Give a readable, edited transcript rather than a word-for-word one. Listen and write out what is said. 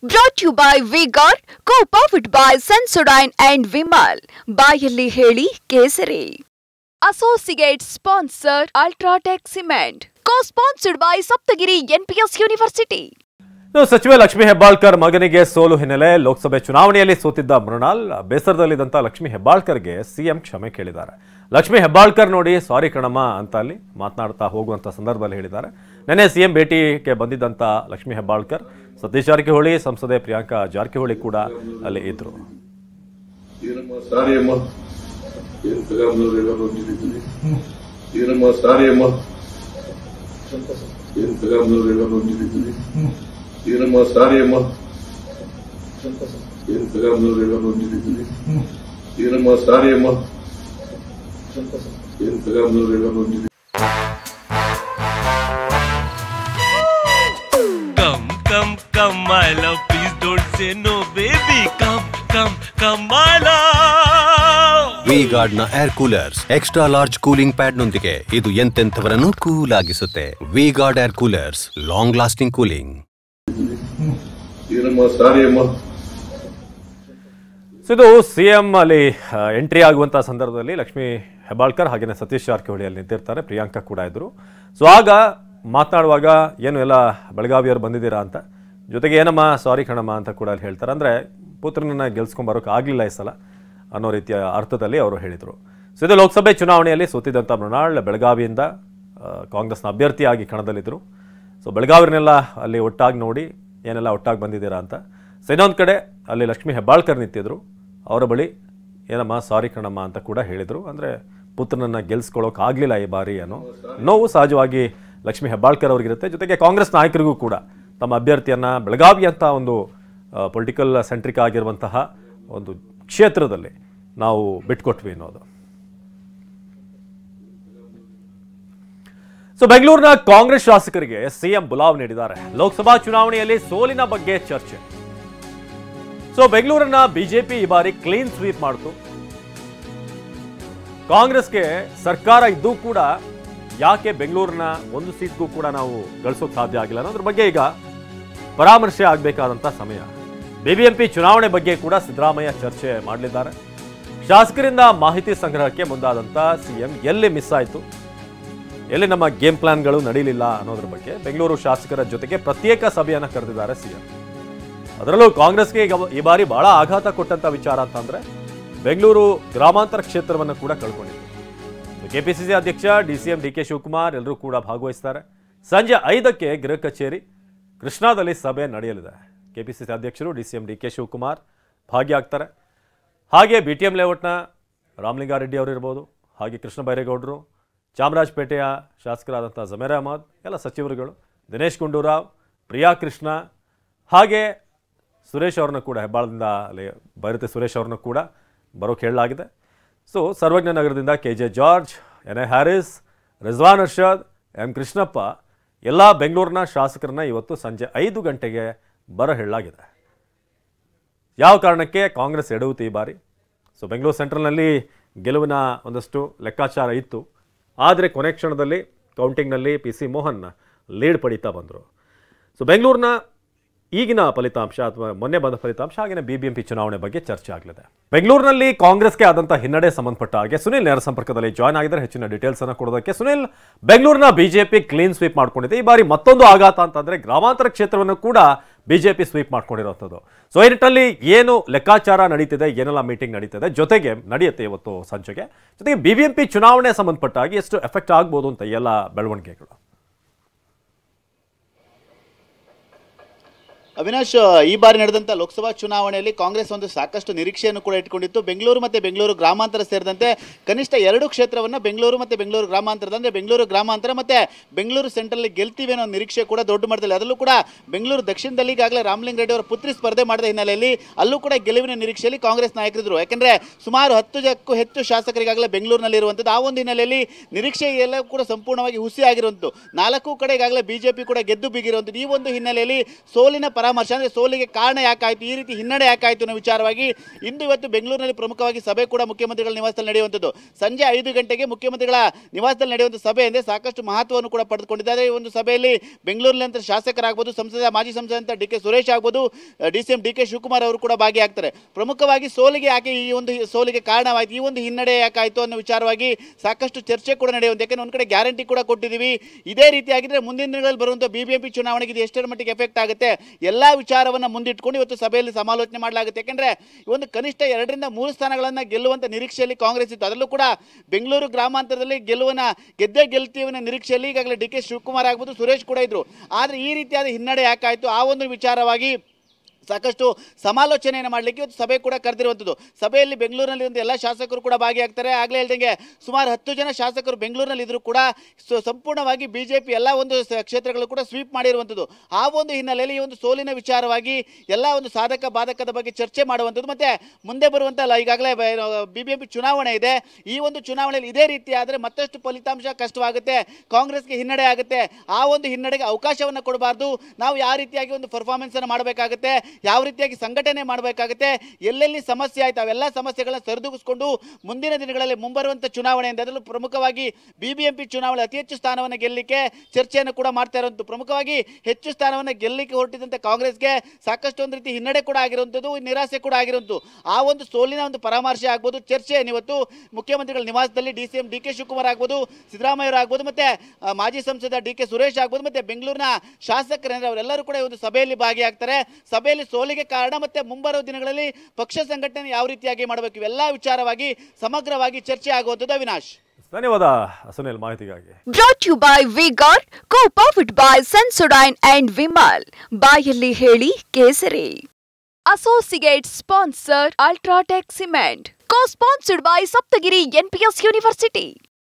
Brought to you by V-Guard, co-powered by Sensodyne and Vimal. ಬಾಯಲ್ಲಿ ಹೇಳಿ ಕೇಸರಿ. Associate sponsor Ultratech Cement. Co-sponsored by Saptagiri NPS University. ಸಚಿವೆ ಲಕ್ಷ್ಮಿ ಹೆಬ್ಬಾಳ್ಕರ್ ಮಗನಿಗೆ ಸೋಲು ಹಿನ್ನೆಲೆ ಲೋಕಸಭೆ ಚುನಾವಣೆಯಲ್ಲಿ ಸೋತಿದ್ದ ಮೃಣಾಲ್ ಬೇಸರದಲ್ಲಿದ್ದಂತ ಲಕ್ಷ್ಮಿ ಹೆಬ್ಬಾಳ್ಕರ್ಗೆ ಸಿಎಂ ಕ್ಷಮೆ ಕೇಳಿದ್ದಾರೆ. ಲಕ್ಷ್ಮಿ ಹೆಬ್ಬಾಳ್ಕರ್ ನೋಡಿ ಸಾರಿ ಕಣಮ್ಮ ಅಂತ ಅಲ್ಲಿ ಮಾತನಾಡ್ತಾ ಹೋಗುವಂತ ಸಂದರ್ಭದಲ್ಲಿ ಹೇಳಿದ್ದಾರೆ. ನೆನ್ನೆ ಸಿಎಂ ಭೇಟಿಗೆ ಬಂದಿದ್ದಂತ ಲಕ್ಷ್ಮಿ ಹೆಬ್ಬಾಳ್ಕರ್ ಸತೀಶ್ ಜಾರಕಿಹೊಳಿ, ಸಂಸದೆ ಪ್ರಿಯಾಂಕಾ ಜಾರಕಿಹೊಳಿ ಕೂಡ ಅಲ್ಲಿ ಇದ್ರು. ಏನಮ್ಮ ಸಾರಿ ಅಮ್ಮ ಏನಮ್ಮ ಸಾರಿ ಅಮ್ಮ Come, my love, please don't say no, baby. Come, my love. V-Guard ನ air coolers extra large cooling pad ನೊಂದಿಗೆ ಇದು ಎಂತೆಂಥವರನ್ನು ಕೂಲ್ ಆಗಿಸುತ್ತೆ. V-Guard air coolers, long lasting cooling. ಇದು ಸಿಎಂ ಅಲ್ಲಿ ಎಂಟ್ರಿ ಆಗುವಂತಹ ಸಂದರ್ಭದಲ್ಲಿ ಲಕ್ಷ್ಮಿ ಹೆಬ್ಬಾಳ್ಕರ್ ಹಾಗೇನೆ ಸತೀಶ್ ಜಾರಕಿಹೊಳಿ ಅಲ್ಲಿ ನಿಂತಿರ್ತಾರೆ, ಪ್ರಿಯಾಂಕಾ ಕೂಡ ಇದ್ರು. ಸೊ ಆಗ ಮಾತನಾಡುವಾಗ ಏನು ಎಲ್ಲ ಬೆಳಗಾವಿಯವರು ಬಂದಿದ್ದೀರಾ ಅಂತ, ಜೊತೆಗೆ ಏನಮ್ಮ ಸಾರಿ ಕಣಮ್ಮ ಅಂತ ಕೂಡ ಅಲ್ಲಿ ಹೇಳ್ತಾರೆ. ಅಂದರೆ ಪುತ್ರನನ್ನ ಗೆಲ್ಸ್ಕೊಂಬರೋಕೆ ಆಗಲಿಲ್ಲ ಈ ಸಲ ಅನ್ನೋ ರೀತಿಯ ಅರ್ಥದಲ್ಲಿ ಅವರು ಹೇಳಿದರು. ಸೊ ಇದು ಲೋಕಸಭೆ ಚುನಾವಣೆಯಲ್ಲಿ ಸೋತಿದ್ದಂಥ ಮೃಣಾಲ್ ಬೆಳಗಾವಿಯಿಂದ ಕಾಂಗ್ರೆಸ್ನ ಅಭ್ಯರ್ಥಿಯಾಗಿ ಕಣದಲ್ಲಿದ್ದರು. ಸೊ ಬೆಳಗಾವಿಯನ್ನೆಲ್ಲ ಅಲ್ಲಿ ಒಟ್ಟಾಗಿ ನೋಡಿ ಏನೆಲ್ಲ ಒಟ್ಟಾಗಿ ಬಂದಿದ್ದೀರಾ ಅಂತ. ಸೊ ಇನ್ನೊಂದು ಕಡೆ ಅಲ್ಲಿ ಲಕ್ಷ್ಮಿ ಹೆಬ್ಬಾಳ್ಕರ್ ನಿಂತಿದ್ರು, ಅವರ ಬಳಿ ಏನಮ್ಮ ಸಾರಿ ಕಣಮ್ಮ ಅಂತ ಕೂಡ ಹೇಳಿದರು. ಅಂದರೆ ಪುತ್ರನನ್ನು ಗೆಲ್ಸ್ಕೊಳ್ಳೋಕೆ ಆಗಲಿಲ್ಲ ಈ ಬಾರಿ ಅನ್ನೋ ನೋವು ಸಹಜವಾಗಿ ಲಕ್ಷ್ಮಿ ಹೆಬ್ಬಾಳ್ಕರ್ ಅವ್ರಿಗಿರುತ್ತೆ. ಜೊತೆಗೆ ಕಾಂಗ್ರೆಸ್ ನಾಯಕರಿಗೂ ಕೂಡ ತಮ್ಮ ಅಭ್ಯರ್ಥಿಯನ್ನು ಬೆಳಗಾವಿ ಅಂತ ಒಂದು ಪೊಲಿಟಿಕಲ್ ಸೆಂಟ್ರಿಕ್ ಆಗಿರುವಂತಹ ಒಂದು ಕ್ಷೇತ್ರದಲ್ಲಿ ನಾವು ಬಿಟ್ಕೊಟ್ವಿ ಅನ್ನೋದು. ಸೊ ಬೆಂಗಳೂರಿನ ಕಾಂಗ್ರೆಸ್ ಶಾಸಕರಿಗೆ ಸಿಎಂ ಬುಲಾವ್ ನೀಡಿದ್ದಾರೆ. ಲೋಕಸಭಾ ಚುನಾವಣೆಯಲ್ಲಿ ಸೋಲಿನ ಬಗ್ಗೆ ಚರ್ಚೆ. ಸೊ ಬೆಂಗಳೂರನ್ನ ಬಿಜೆಪಿ ಈ ಬಾರಿ ಕ್ಲೀನ್ ಸ್ವೀಪ್ ಮಾಡಿತು. ಕಾಂಗ್ರೆಸ್ಗೆ ಸರ್ಕಾರ ಇದ್ದೂ ಕೂಡ ಯಾಕೆ ಬೆಂಗಳೂರಿನ ಒಂದು ಸೀಟ್ಗೂ ಕೂಡ ನಾವು ಗಳಿಸೋಕೆ ಸಾಧ್ಯ ಆಗಿಲ್ಲ ಅನ್ನೋದ್ರ ಬಗ್ಗೆ ಈಗ ಪರಾಮರ್ಶೆ ಆಗಬೇಕಾದಂಥ ಸಮಯ. ಬಿಬಿಎಂಪಿ ಚುನಾವಣೆ ಬಗ್ಗೆ ಕೂಡ ಸಿದ್ದರಾಮಯ್ಯ ಚರ್ಚೆ ಮಾಡಲಿದ್ದಾರೆ. ಶಾಸಕರಿಂದ ಮಾಹಿತಿ ಸಂಗ್ರಹಕ್ಕೆ ಮುಂದಾದಂಥ ಸಿಎಂ ಎಲ್ಲಿ ಮಿಸ್ ಆಯಿತು, ಎಲ್ಲಿ ನಮ್ಮ ಗೇಮ್ ಪ್ಲಾನ್ಗಳು ನಡೀಲಿಲ್ಲ ಅನ್ನೋದ್ರ ಬಗ್ಗೆ ಬೆಂಗಳೂರು ಶಾಸಕರ ಜೊತೆಗೆ ಪ್ರತ್ಯೇಕ ಸಭೆಯನ್ನು ಕರೆದಿದ್ದಾರೆ ಸಿಎಂ. ಅದರಲ್ಲೂ ಕಾಂಗ್ರೆಸ್ಗೆ ಈಗ ಈ ಬಾರಿ ಬಹಳ ಆಘಾತ ಕೊಟ್ಟಂತ ವಿಚಾರ ಅಂತಂದ್ರೆ ಬೆಂಗಳೂರು ಗ್ರಾಮಾಂತರ ಕ್ಷೇತ್ರವನ್ನು ಕೂಡ ಕಳ್ಕೊಂಡಿದೆ. ಕೆಪಿಸಿಸಿ ಅಧ್ಯಕ್ಷ ಡಿಸಿಎಂ ಡಿಕೆ ಶಿವಕುಮಾರ್ ಎಲ್ಲರೂ ಕೂಡ ಭಾಗವಹಿಸ್ತಾರೆ. ಸಂಜೆ 5ಕ್ಕೆ ಗೃಹ ಕಚೇರಿ ಕೃಷ್ಣಾದಲ್ಲಿ ಸಭೆ ನಡೆಯಲಿದೆ. ಕೆಪಿಸಿಸಿ ಅಧ್ಯಕ್ಷರು ಡಿಸಿಎಂ ಡಿಕೆ ಶಿವಕುಮಾರ್ ಭಾಗಿಯಾಗ್ತಾರೆ. ಹಾಗೆ ಬಿಟಿಎಂ ಲೇಔಟ್ನ ರಾಮಲಿಂಗಾರೆಡ್ಡಿ ಅವರು ಇರ್ಬೋದು, ಹಾಗೆ ಕೃಷ್ಣ ಬೈರೇಗೌಡರು, ಚಾಮರಾಜಪೇಟೆಯ ಶಾಸಕರಾದಂಥ ಜಮೀರ್ ಅಹಮದ್, ಎಲ್ಲ ಸಚಿವರುಗಳು, ದಿನೇಶ್ ಗುಂಡೂರಾವ್, ಪ್ರಿಯಾ ಕೃಷ್ಣ, ಹಾಗೆ ಸುರೇಶ್ ಅವ್ರನ್ನ ಕೂಡ ಹೆಬ್ಬಾಳದಿಂದ ಅಲ್ಲಿ ಬೈರತಿ ಸುರೇಶ್ ಅವ್ರನ್ನ ಕೂಡ ಬರೋಕೆ ಹೇಳಲಾಗಿದೆ. ಸೊ ಸರ್ವಜ್ಞ ನಗರದಿಂದ KJ George, N A Haris, Rizwan Arshad, M Krishnappa ಎಲ್ಲ ಬೆಂಗಳೂರಿನ ಶಾಸಕರನ್ನ ಇವತ್ತು ಸಂಜೆ 5 ಗಂಟೆಗೆ ಬರ ಹೇಳಲಾಗಿದೆ. ಯಾವ ಕಾರಣಕ್ಕೆ ಕಾಂಗ್ರೆಸ್ ಎಡವುತ್ತೆ ಈ ಬಾರಿ? ಸೊ ಬೆಂಗಳೂರು ಸೆಂಟ್ರಲ್ನಲ್ಲಿ ಗೆಲುವಿನ ಒಂದಷ್ಟು ಲೆಕ್ಕಾಚಾರ ಇತ್ತು. ಆದರೆ ಕೊನೆ ಕ್ಷಣದಲ್ಲಿ ಕೌಂಟಿಂಗ್ನಲ್ಲಿ PC ಮೋಹನ್ ಲೀಡ್ ಪಡೀತಾ ಬಂದರು. ಸೊ ಬೆಂಗಳೂರಿನ ಈಗಿನ ಫಲಿತಾಂಶ ಅಥವಾ ಮೊನ್ನೆ ಬಂದ ಫಲಿತಾಂಶ ಹಾಗೆಯೇ ಬಿಬಿಎಂಪಿ ಚುನಾವಣೆ ಬಗ್ಗೆ ಚರ್ಚೆ ಆಗಲಿದೆ. ಬೆಂಗಳೂರಿನಲ್ಲಿ ಕಾಂಗ್ರೆಸ್ಗೆ ಆದಂಥ ಹಿನ್ನಡೆ ಸಂಬಂಧಪಟ್ಟ ಹಾಗೆ ಸುನಿಲ್ ನೇರ ಸಂಪರ್ಕದಲ್ಲಿ ಜಾಯ್ನ್ ಆಗಿದ್ದಾರೆ. ಹೆಚ್ಚಿನ ಡೀಟೇಲ್ಸ್ ಅನ್ನು ಕೊಡೋದಕ್ಕೆ ಸುನಿಲ್, ಬೆಂಗಳೂರಿನ ಬಿಜೆಪಿ ಕ್ಲೀನ್ ಸ್ವೀಪ್ ಮಾಡ್ಕೊಂಡಿದೆ. ಈ ಬಾರಿ ಮತ್ತೊಂದು ಆಘಾತ ಅಂತಂದ್ರೆ ಗ್ರಾಮಾಂತರ ಕ್ಷೇತ್ರವನ್ನು ಕೂಡ ಬಿಜೆಪಿ ಸ್ವೀಪ್ ಮಾಡ್ಕೊಂಡಿರುವಂಥದ್ದು. ಸೊ ಈ ನಿಟ್ಟಿನಲ್ಲಿ ಏನು ಲೆಕ್ಕಾಚಾರ ನಡೀತಿದೆ, ಏನೆಲ್ಲ ಮೀಟಿಂಗ್ ನಡೀತಿದೆ, ಜೊತೆಗೆ ನಡೆಯುತ್ತೆ ಇವತ್ತು ಸಂಜೆಗೆ, ಜೊತೆಗೆ ಬಿಬಿಎಂಪಿ ಚುನಾವಣೆ ಸಂಬಂಧಪಟ್ಟ ಹಾಗೆ ಎಷ್ಟು ಎಫೆಕ್ಟ್ ಆಗ್ಬೋದು ಅಂತ ಎಲ್ಲ ಬೆಳವಣಿಗೆಗಳು. ಅವಿನಾಶ್, ಈ ಬಾರಿ ನಡೆದಂಥ ಲೋಕಸಭಾ ಚುನಾವಣೆಯಲ್ಲಿ ಕಾಂಗ್ರೆಸ್ ಒಂದು ಸಾಕಷ್ಟು ನಿರೀಕ್ಷೆಯನ್ನು ಕೂಡ ಇಟ್ಕೊಂಡಿತ್ತು. ಬೆಂಗಳೂರು ಮತ್ತು ಬೆಂಗಳೂರು ಗ್ರಾಮಾಂತರ ಸೇರಿದಂತೆ ಕನಿಷ್ಠ 2 ಕ್ಷೇತ್ರವನ್ನು ಬೆಂಗಳೂರು ಮತ್ತು ಬೆಂಗಳೂರು ಗ್ರಾಮಾಂತರದ ಅಂದರೆ ಬೆಂಗಳೂರು ಗ್ರಾಮಾಂತರ ಮತ್ತು ಬೆಂಗಳೂರು ಸೆಂಟ್ರಲ್ಲಿ ಗೆಲ್ತೀವಿ ಅನ್ನೋ ನಿರೀಕ್ಷೆ ಕೂಡ ದೊಡ್ಡ ಮಟ್ಟದಲ್ಲಿ. ಅದರಲ್ಲೂ ಕೂಡ ಬೆಂಗಳೂರು ದಕ್ಷಿಣದಲ್ಲಿ ಈಗಾಗಲೇ ರಾಮಲಿಂಗ ರೆಡ್ಡಿ ಅವರ ಪುತ್ರಿ ಸ್ಪರ್ಧೆ ಮಾಡಿದ ಹಿನ್ನೆಲೆಯಲ್ಲಿ ಅಲ್ಲೂ ಕೂಡ ಗೆಲುವಿನ ನಿರೀಕ್ಷೆಯಲ್ಲಿ ಕಾಂಗ್ರೆಸ್ ನಾಯಕರಿದ್ದರು. ಯಾಕೆಂದರೆ ಸುಮಾರು 10ಕ್ಕೂ ಹೆಚ್ಚು ಶಾಸಕರಿಗಾಗಲೇ ಬೆಂಗಳೂರಿನಲ್ಲಿ ಇರುವಂಥದ್ದು. ಆ ಒಂದು ಹಿನ್ನೆಲೆಯಲ್ಲಿ ನಿರೀಕ್ಷೆ ಎಲ್ಲ ಕೂಡ ಸಂಪೂರ್ಣವಾಗಿ ಹುಸಿ ಆಗಿರುವಂಥದ್ದು. 4 ಕಡೆ ಈಗಾಗಲೇ ಬಿಜೆಪಿ ಕೂಡ ಗೆದ್ದು ಬಿಗಿರುವಂಥದ್ದು. ಈ ಒಂದು ಹಿನ್ನೆಲೆಯಲ್ಲಿ ಸೋಲಿನ ಪರಾಮರ್ಶೆ, ಅಂದರೆ ಸೋಲಿಗೆ ಕಾರಣ ಯಾಕಾಯಿತು, ಈ ರೀತಿ ಹಿನ್ನಡೆ ಯಾಕಾಯಿತು ಅನ್ನೋ ವಿಚಾರವಾಗಿ ಇಂದು ಇವತ್ತು ಬೆಂಗಳೂರಿನಲ್ಲಿ ಪ್ರಮುಖವಾಗಿ ಸಭೆ ಕೂಡ ಮುಖ್ಯಮಂತ್ರಿಗಳ ನಿವಾಸದಲ್ಲಿ ನಡೆಯುವಂಥದ್ದು. ಸಂಜೆ 5 ಗಂಟೆಗೆ ಮುಖ್ಯಮಂತ್ರಿಗಳ ನಿವಾಸದಲ್ಲಿ ನಡೆಯುವಂಥ ಸಭೆ ಅಂದರೆ ಸಾಕಷ್ಟು ಮಹತ್ವವನ್ನು ಕೂಡ ಪಡೆದುಕೊಂಡಿದ್ದಾರೆ. ಈ ಒಂದು ಸಭೆಯಲ್ಲಿ ಬೆಂಗಳೂರಿನಂತ ಶಾಸಕರಾಗ್ಬೋದು, ಮಾಜಿ ಸಂಸದ ಡಿ ಕೆ ಸುರೇಶ್ ಆಗ್ಬೋದು, DCM DK ಶಿವಕುಮಾರ್ ಅವರು ಕೂಡ ಭಾಗಿಯಾಗ್ತಾರೆ. ಪ್ರಮುಖವಾಗಿ ಸೋಲಿಗೆ ಯಾಕೆ ಈ ಒಂದು ಸೋಲಿಗೆ ಕಾರಣವಾಯಿತು, ಈ ಒಂದು ಹಿನ್ನಡೆ ಯಾಕಾಯಿತು ಅನ್ನೋ ವಿಚಾರವಾಗಿ ಸಾಕಷ್ಟು ಚರ್ಚೆ ಕೂಡ ನಡೆಯುವಂಥ. ಯಾಕೆಂದ್ರೆ ಒಂದು ಕಡೆ ಗ್ಯಾರಂಟಿ ಕೂಡ ಕೊಟ್ಟಿದ್ದೀವಿ, ಇದೇ ರೀತಿಯಾಗಿದ್ದರೆ ಮುಂದಿನ ದಿನಗಳಲ್ಲಿ ಬರುವಂಥ BBMP ಚುನಾವಣೆಗೆ ಇದು ಎಷ್ಟರ ಮಟ್ಟಿಗೆ ಎಫೆಕ್ಟ್ ಆಗುತ್ತೆ, ಎಲ್ಲ ವಿಚಾರವನ್ನು ಮುಂದಿಟ್ಕೊಂಡು ಇವತ್ತು ಸಭೆಯಲ್ಲಿ ಸಮಾಲೋಚನೆ ಮಾಡಲಾಗುತ್ತೆ. ಯಾಕೆಂದರೆ ಒಂದು ಕನಿಷ್ಠ 2 ರಿಂದ 3 ಸ್ಥಾನಗಳನ್ನು ಗೆಲ್ಲುವಂಥ ನಿರೀಕ್ಷೆಯಲ್ಲಿ ಕಾಂಗ್ರೆಸ್ ಇತ್ತು. ಅದರಲ್ಲೂ ಕೂಡ ಬೆಂಗಳೂರು ಗ್ರಾಮಾಂತರದಲ್ಲಿ ಗೆಲ್ತೀವಿ ಅನ್ನೋ ನಿರೀಕ್ಷೆಯಲ್ಲಿ ಈಗಾಗಲೇ DK ಶಿವಕುಮಾರ್ ಆಗ್ಬೋದು, ಸುರೇಶ್ ಕೂಡ ಇದ್ರು. ಆದರೆ ಈ ರೀತಿಯಾದ ಹಿನ್ನಡೆ ಯಾಕಾಯಿತು, ಆ ಒಂದು ವಿಚಾರವಾಗಿ ಸಾಕಷ್ಟು ಸಮಾಲೋಚನೆಯನ್ನು ಮಾಡಲಿಕ್ಕೆ ಇವತ್ತು ಸಭೆ ಕೂಡ ಕರೆದಿರುವಂಥದ್ದು. ಸಭೆಯಲ್ಲಿ ಬೆಂಗಳೂರಿನಲ್ಲಿ ಎಲ್ಲ ಶಾಸಕರು ಕೂಡ ಭಾಗಿಯಾಗ್ತಾರೆ. ಆಗಲೇ ಹೇಳ್ದಂಗೆ ಸುಮಾರು 10 ಜನ ಶಾಸಕರು ಬೆಂಗಳೂರಿನಲ್ಲಿ ಇದ್ರೂ ಕೂಡ ಸಂಪೂರ್ಣವಾಗಿ BJP ಎಲ್ಲ ಒಂದು ಕ್ಷೇತ್ರಗಳು ಕೂಡ ಸ್ವೀಪ್ ಮಾಡಿರುವಂಥದ್ದು. ಆ ಒಂದು ಹಿನ್ನೆಲೆಯಲ್ಲಿ ಈ ಒಂದು ಸೋಲಿನ ವಿಚಾರವಾಗಿ ಎಲ್ಲ ಒಂದು ಸಾಧಕ ಬಾಧಕದ ಬಗ್ಗೆ ಚರ್ಚೆ ಮಾಡುವಂಥದ್ದು. ಮತ್ತು ಮುಂದೆ ಬರುವಂಥ ಈಗಾಗಲೇ BBMP ಚುನಾವಣೆ ಇದೆ. ಈ ಒಂದು ಚುನಾವಣೆಯಲ್ಲಿ ಇದೇ ರೀತಿ ಆದರೆ ಮತ್ತಷ್ಟು ಫಲಿತಾಂಶ ಕಷ್ಟವಾಗುತ್ತೆ, ಕಾಂಗ್ರೆಸ್ಗೆ ಹಿನ್ನಡೆ ಆಗುತ್ತೆ. ಆ ಒಂದು ಹಿನ್ನಡೆಗೆ ಅವಕಾಶವನ್ನು ಕೊಡಬಾರ್ದು. ನಾವು ಯಾವ ರೀತಿಯಾಗಿ ಒಂದು ಪರ್ಫಾರ್ಮೆನ್ಸನ್ನು ಮಾಡಬೇಕಾಗುತ್ತೆ, ಯಾವ ರೀತಿಯಾಗಿ ಸಂಘಟನೆ ಮಾಡಬೇಕಾಗುತ್ತೆ, ಎಲ್ಲೆಲ್ಲಿ ಸಮಸ್ಯೆ ಆಯ್ತು ಅವೆಲ್ಲ ಸಮಸ್ಯೆಗಳನ್ನ ಸರಿದೂಗಿಸಿಕೊಂಡು ಮುಂದಿನ ದಿನಗಳಲ್ಲಿ ಮುಂಬರುವಂಥ ಚುನಾವಣೆ ಇದೆ. ಅದರಲ್ಲೂ ಪ್ರಮುಖವಾಗಿ BBMP ಚುನಾವಣೆ ಅತಿ ಹೆಚ್ಚು ಸ್ಥಾನವನ್ನು ಗೆಲ್ಲಲಿಕ್ಕೆ ಚರ್ಚೆಯನ್ನು ಕೂಡ ಮಾಡ್ತಾ ಇರುವಂಥದ್ದು. ಪ್ರಮುಖವಾಗಿ ಹೆಚ್ಚು ಸ್ಥಾನವನ್ನು ಗೆಲ್ಲಲಿಕ್ಕೆ ಹೊರಟಿದಂಥ ಕಾಂಗ್ರೆಸ್ಗೆ ಸಾಕಷ್ಟು ಒಂದು ರೀತಿ ಹಿನ್ನಡೆ ಕೂಡ ಆಗಿರುವಂಥದ್ದು, ನಿರಾಸೆ ಕೂಡ ಆಗಿರುವಂಥದ್ದು. ಆ ಒಂದು ಸೋಲಿನ ಒಂದು ಪರಾಮರ್ಶೆ ಆಗ್ಬೋದು, ಚರ್ಚೆಯನ್ನು ಇವತ್ತು ಮುಖ್ಯಮಂತ್ರಿಗಳ ನಿವಾಸದಲ್ಲಿ DCM DK ಶಿವಕುಮಾರ್ ಆಗ್ಬೋದು, ಸಿದ್ದರಾಮಯ್ಯ ಆಗ್ಬೋದು, ಮತ್ತೆ ಮಾಜಿ ಸಂಸದ DK ಸುರೇಶ್ ಆಗ್ಬೋದು, ಮತ್ತೆ ಬೆಂಗಳೂರಿನ ಶಾಸಕರೇಂದ್ರ ಅವರೆಲ್ಲರೂ ಕೂಡ ಒಂದು ಸಭೆಯಲ್ಲಿ ಭಾಗಿಯಾಗ್ತಾರೆ. ಸಭೆಯಲ್ಲಿ ಸೋಲಿಗೆ ಕಾರಣ ಮತ್ತೆ ಮುಂಬರುವ ದಿನಗಳಲ್ಲಿ ಪಕ್ಷ ಸಂಘಟನೆ ಯಾವ ರೀತಿಯಾಗಿ ಮಾಡಬೇಕು, ಇವೆಲ್ಲ ವಿಚಾರವಾಗಿ ಸಮಗ್ರವಾಗಿ ಚರ್ಚೆ ಆಗುವಂಥದ್ದು. ಅವಿನಾಶ್, ಧನ್ಯವಾದ ಸುನಿಲ್ ಮಾಹಿತಿಗಾಗಿ. Brought you by V Guard, co powered by Sensodyne and Vimal. ಬಾಯಲ್ಲಿ ಹೇಳಿ Kesari. Associate sponsor UltraTech cement. Co sponsored by Saptagiri NPS university.